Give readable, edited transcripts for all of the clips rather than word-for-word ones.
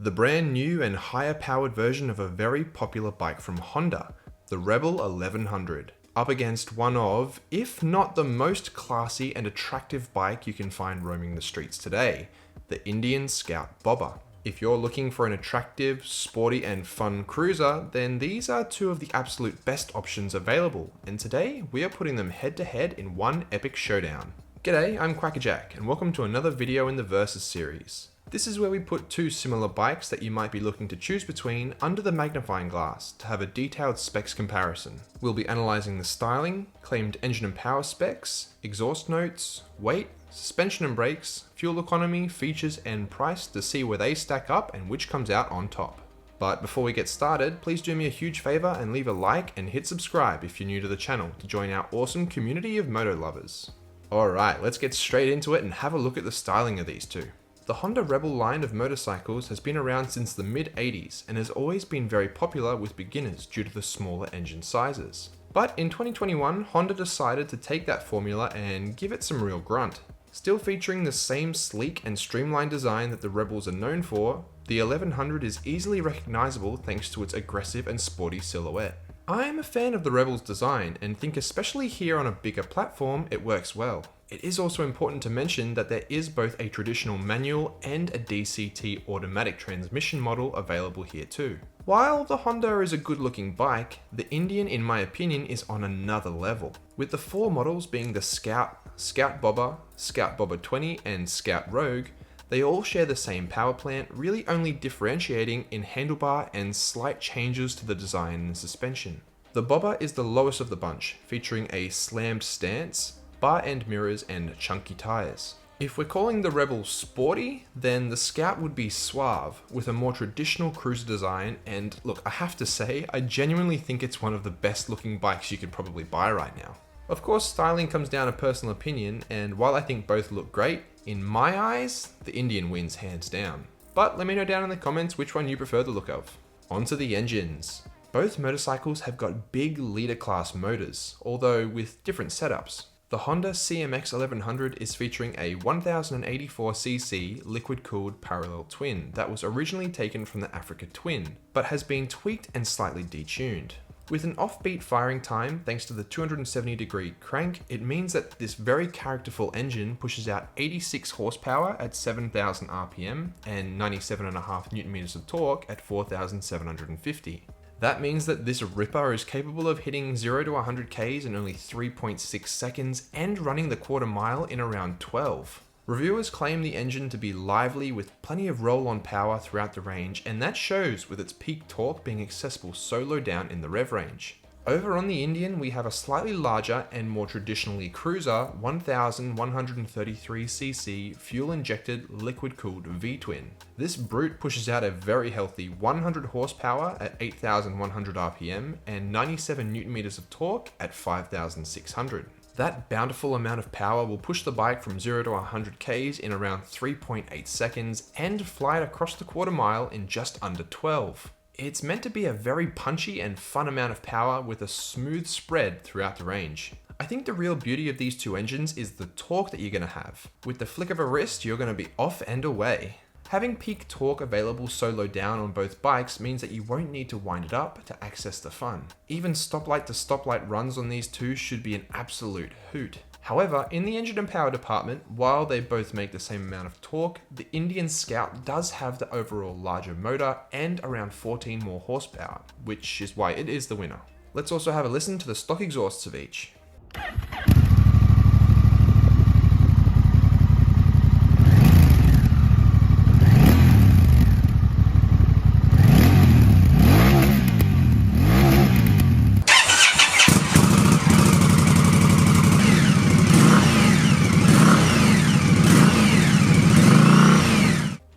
the brand new and higher powered version of a very popular bike from Honda, the Rebel 1100, up against one of, if not the most classy and attractive bike you can find roaming the streets today, the Indian Scout Bobber. If you're looking for an attractive, sporty and fun cruiser, then these are two of the absolute best options available, and today we are putting them head to head in one epic showdown. G'day, I'm Kwackajack, and welcome to another video in the Versus series. This is where we put two similar bikes that you might be looking to choose between under the magnifying glass to have a detailed specs comparison. We'll be analysing the styling, claimed engine and power specs, exhaust notes, weight, suspension and brakes, fuel economy, features and price to see where they stack up and which comes out on top. But before we get started, please do me a huge favour and leave a like and hit subscribe if you're new to the channel to join our awesome community of moto lovers. Alright, let's get straight into it and have a look at the styling of these two. The Honda Rebel line of motorcycles has been around since the mid-80s and has always been very popular with beginners due to the smaller engine sizes. But in 2021, Honda decided to take that formula and give it some real grunt. Still featuring the same sleek and streamlined design that the Rebels are known for, the 1100 is easily recognizable thanks to its aggressive and sporty silhouette. I am a fan of the Rebel's design and think especially here on a bigger platform it works well. It is also important to mention that there is both a traditional manual and a DCT automatic transmission model available here too. While the Honda is a good looking bike, the Indian in my opinion is on another level, with the four models being the Scout, Scout Bobber, Scout Bobber 20 and Scout Rogue. They all share the same power plant, really only differentiating in handlebar and slight changes to the design and suspension. The Bobber is the lowest of the bunch, featuring a slammed stance, bar end mirrors and chunky tires. If we're calling the Rebel sporty, then the Scout would be suave, with a more traditional cruiser design, and look, I have to say, I genuinely think it's one of the best looking bikes you could probably buy right now. Of course, styling comes down to personal opinion, and while I think both look great, in my eyes, the Indian wins hands down. But let me know down in the comments which one you prefer the look of. Onto the engines. Both motorcycles have got big leader class motors, although with different setups. The Honda CMX 1100 is featuring a 1084cc liquid-cooled parallel twin that was originally taken from the Africa Twin, but has been tweaked and slightly detuned. With an offbeat firing time thanks to the 270-degree crank, it means that this very characterful engine pushes out 86 horsepower at 7,000 RPM and 97.5 Nm of torque at 4,750. That means that this ripper is capable of hitting 0 to 100 Ks in only 3.6 seconds and running the quarter mile in around 12. Reviewers claim the engine to be lively with plenty of roll-on power throughout the range, and that shows with its peak torque being accessible so low down in the rev range. Over on the Indian, we have a slightly larger and more traditionally cruiser 1133cc fuel-injected liquid-cooled V-twin. This brute pushes out a very healthy 100 horsepower at 8,100 RPM and 97 Nm of torque at 5,600. That bountiful amount of power will push the bike from 0 to 100 Ks in around 3.8 seconds and fly it across the quarter mile in just under 12. It's meant to be a very punchy and fun amount of power with a smooth spread throughout the range. I think the real beauty of these two engines is the torque that you're going to have. With the flick of a wrist, you're going to be off and away. Having peak torque available so low down on both bikes means that you won't need to wind it up to access the fun. Even stoplight to stoplight runs on these two should be an absolute hoot. However, in the engine and power department, while they both make the same amount of torque, the Indian Scout does have the overall larger motor and around 14 more horsepower, which is why it is the winner. Let's also have a listen to the stock exhausts of each.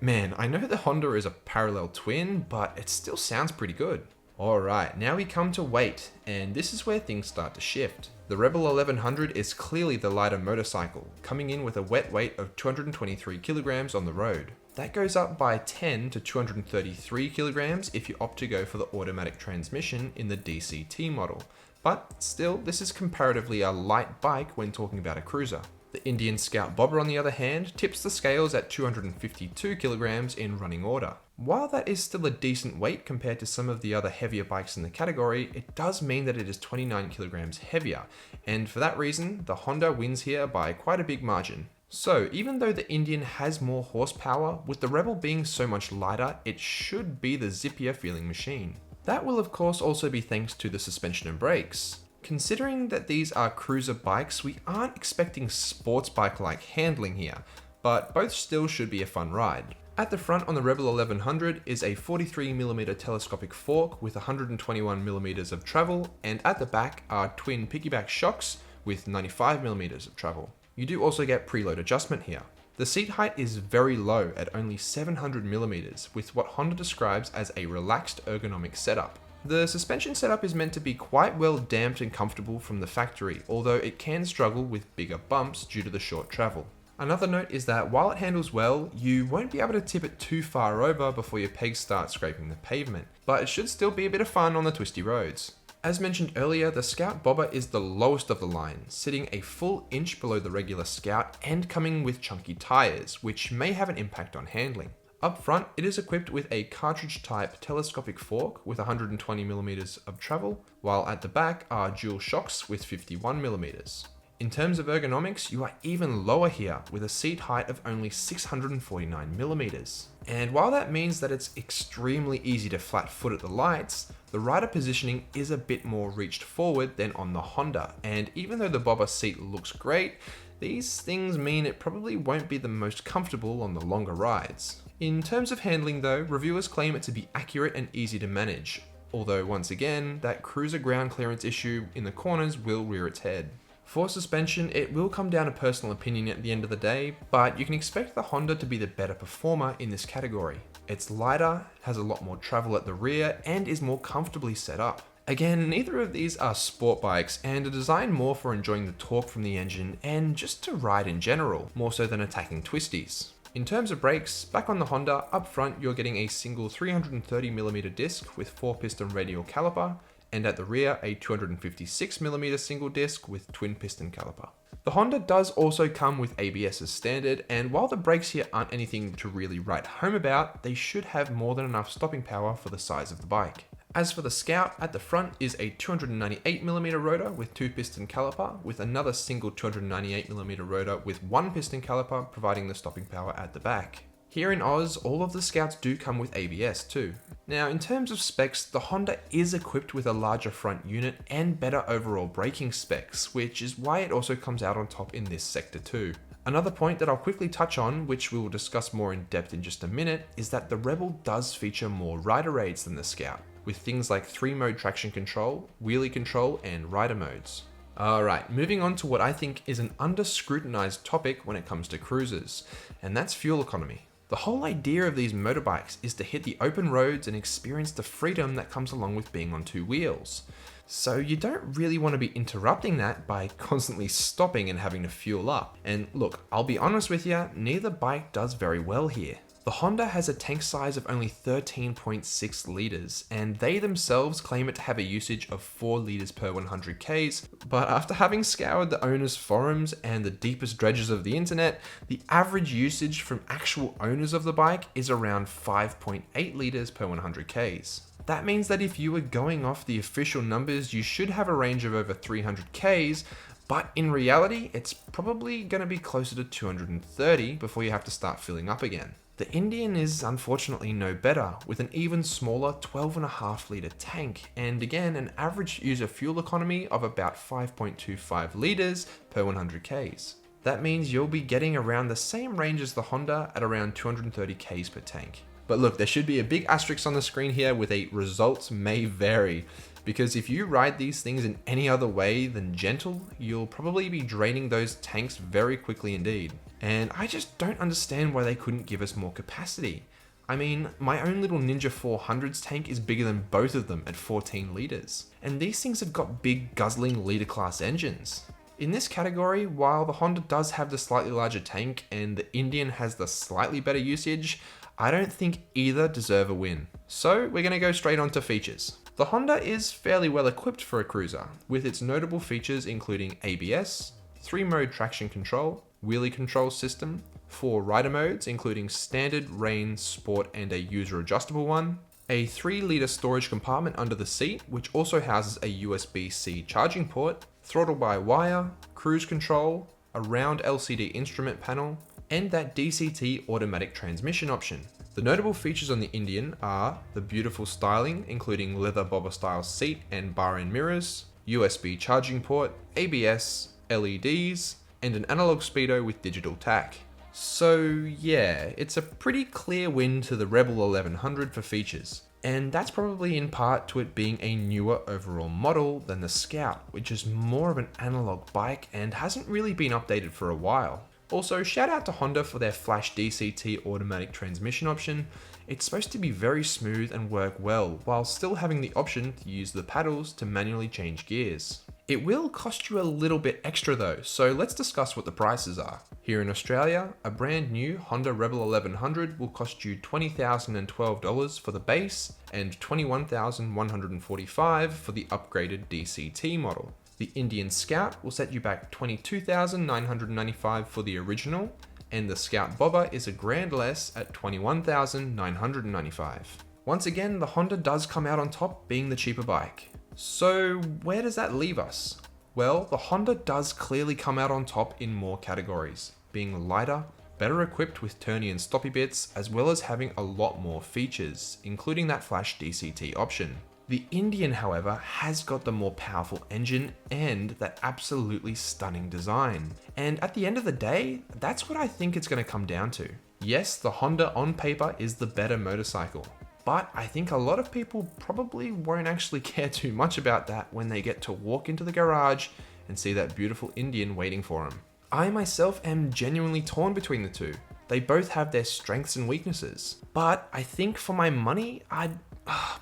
Man, I know the Honda is a parallel twin, but it still sounds pretty good. Alright, now we come to weight, and this is where things start to shift. The Rebel 1100 is clearly the lighter motorcycle, coming in with a wet weight of 223 kilograms on the road. That goes up by 10 to 233 kilograms if you opt to go for the automatic transmission in the DCT model, but still, this is comparatively a light bike when talking about a cruiser. The Indian Scout Bobber, on the other hand, tips the scales at 252 kilograms in running order. While that is still a decent weight compared to some of the other heavier bikes in the category, it does mean that it is 29 kilograms heavier, and for that reason, the Honda wins here by quite a big margin. So even though the Indian has more horsepower, with the Rebel being so much lighter, it should be the zippier feeling machine. That will of course also be thanks to the suspension and brakes. Considering that these are cruiser bikes, we aren't expecting sports bike-like handling here, but both still should be a fun ride. At the front on the Rebel 1100 is a 43mm telescopic fork with 121mm of travel, and at the back are twin piggyback shocks with 95mm of travel. You do also get preload adjustment here. The seat height is very low at only 700mm, with what Honda describes as a relaxed ergonomic setup. The suspension setup is meant to be quite well damped and comfortable from the factory, although it can struggle with bigger bumps due to the short travel. Another note is that while it handles well, you won't be able to tip it too far over before your pegs start scraping the pavement, but it should still be a bit of fun on the twisty roads. As mentioned earlier, the Scout bobber is the lowest of the line, sitting a full inch below the regular Scout and coming with chunky tyres, which may have an impact on handling. Up front, it is equipped with a cartridge-type telescopic fork with 120mm of travel, while at the back are dual shocks with 51mm. In terms of ergonomics, you are even lower here with a seat height of only 649mm. And while that means that it's extremely easy to flat foot at the lights, the rider positioning is a bit more reached forward than on the Honda, and even though the bobber seat looks great, these things mean it probably won't be the most comfortable on the longer rides. In terms of handling though, reviewers claim it to be accurate and easy to manage, although once again, that cruiser ground clearance issue in the corners will rear its head. For suspension, it will come down to personal opinion at the end of the day, but you can expect the Honda to be the better performer in this category. It's lighter, has a lot more travel at the rear, and is more comfortably set up. Again, neither of these are sport bikes and are designed more for enjoying the torque from the engine and just to ride in general, more so than attacking twisties. In terms of brakes, back on the Honda, up front you're getting a single 330mm disc with 4-piston radial caliper, and at the rear a 256mm single disc with twin piston caliper. The Honda does also come with ABS as standard, and while the brakes here aren't anything to really write home about, they should have more than enough stopping power for the size of the bike. As for the Scout, at the front is a 298mm rotor with 2-piston caliper, with another single 298mm rotor with 1-piston caliper providing the stopping power at the back. Here in Oz, all of the Scouts do come with ABS too. Now in terms of specs, the Honda is equipped with a larger front unit and better overall braking specs, which is why it also comes out on top in this sector too. Another point that I'll quickly touch on, which we will discuss more in depth in just a minute, is that the Rebel does feature more rider aids than the Scout, with things like 3-mode traction control, wheelie control, and rider modes. Alright, moving on to what I think is an under-scrutinized topic when it comes to cruisers, and that's fuel economy. The whole idea of these motorbikes is to hit the open roads and experience the freedom that comes along with being on 2 wheels. So you don't really want to be interrupting that by constantly stopping and having to fuel up. And look, I'll be honest with you, neither bike does very well here. The Honda has a tank size of only 13.6 litres, and they themselves claim it to have a usage of 4 litres per 100 Ks, but after having scoured the owners' forums and the deepest dredges of the internet, the average usage from actual owners of the bike is around 5.8 litres per 100 Ks. That means that if you were going off the official numbers, you should have a range of over 300 Ks, but in reality, it's probably going to be closer to 230 before you have to start filling up again. The Indian is unfortunately no better, with an even smaller 12.5 litre tank, and again an average user fuel economy of about 5.25 litres per 100 Ks. That means you'll be getting around the same range as the Honda at around 230 Ks per tank. But look, there should be a big asterisk on the screen here with a results may vary, because if you ride these things in any other way than gentle, you'll probably be draining those tanks very quickly indeed. And I just don't understand why they couldn't give us more capacity. I mean, my own little Ninja 400's tank is bigger than both of them at 14 litres. And these things have got big guzzling litre class engines. In this category, while the Honda does have the slightly larger tank and the Indian has the slightly better usage, I don't think either deserve a win. So we're going to go straight on to features. The Honda is fairly well equipped for a cruiser, with its notable features including ABS, 3-mode traction control, wheelie control system, 4 rider modes, including standard, rain, sport, and a user adjustable one, a 3-litre storage compartment under the seat, which also houses a USB-C charging port, throttle-by-wire, cruise control, a round LCD instrument panel, and that DCT automatic transmission option. The notable features on the Indian are the beautiful styling, including leather bobber style seat and bar end mirrors, USB charging port, ABS, LEDs, and an analog speedo with digital tach. So yeah, it's a pretty clear win to the Rebel 1100 for features. And that's probably in part to it being a newer overall model than the Scout, which is more of an analog bike and hasn't really been updated for a while. Also, shout out to Honda for their flash DCT automatic transmission option. It's supposed to be very smooth and work well, while still having the option to use the paddles to manually change gears. It will cost you a little bit extra though, so let's discuss what the prices are. Here in Australia, a brand new Honda Rebel 1100 will cost you $20,012 for the base and $21,145 for the upgraded DCT model. The Indian Scout will set you back $22,995 for the original, and the Scout Bobber is a grand less at $21,995. Once again, the Honda does come out on top, being the cheaper bike. So where does that leave us? Well, the Honda does clearly come out on top in more categories, being lighter, better equipped with turny and stoppy bits, as well as having a lot more features, including that flash DCT option. The Indian, however, has got the more powerful engine and that absolutely stunning design. And at the end of the day, that's what I think it's going to come down to. Yes, the Honda on paper is the better motorcycle, but I think a lot of people probably won't actually care too much about that when they get to walk into the garage and see that beautiful Indian waiting for them. I myself am genuinely torn between the two. They both have their strengths and weaknesses, but I think for my money, I'd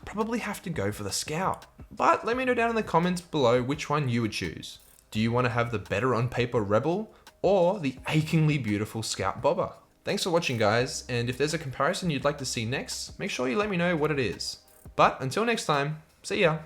probably have to go for the Scout. But let me know down in the comments below which one you would choose. Do you want to have the better on paper Rebel or the achingly beautiful Scout Bobber? Thanks for watching guys, and if there's a comparison you'd like to see next, make sure you let me know what it is. But until next time, see ya!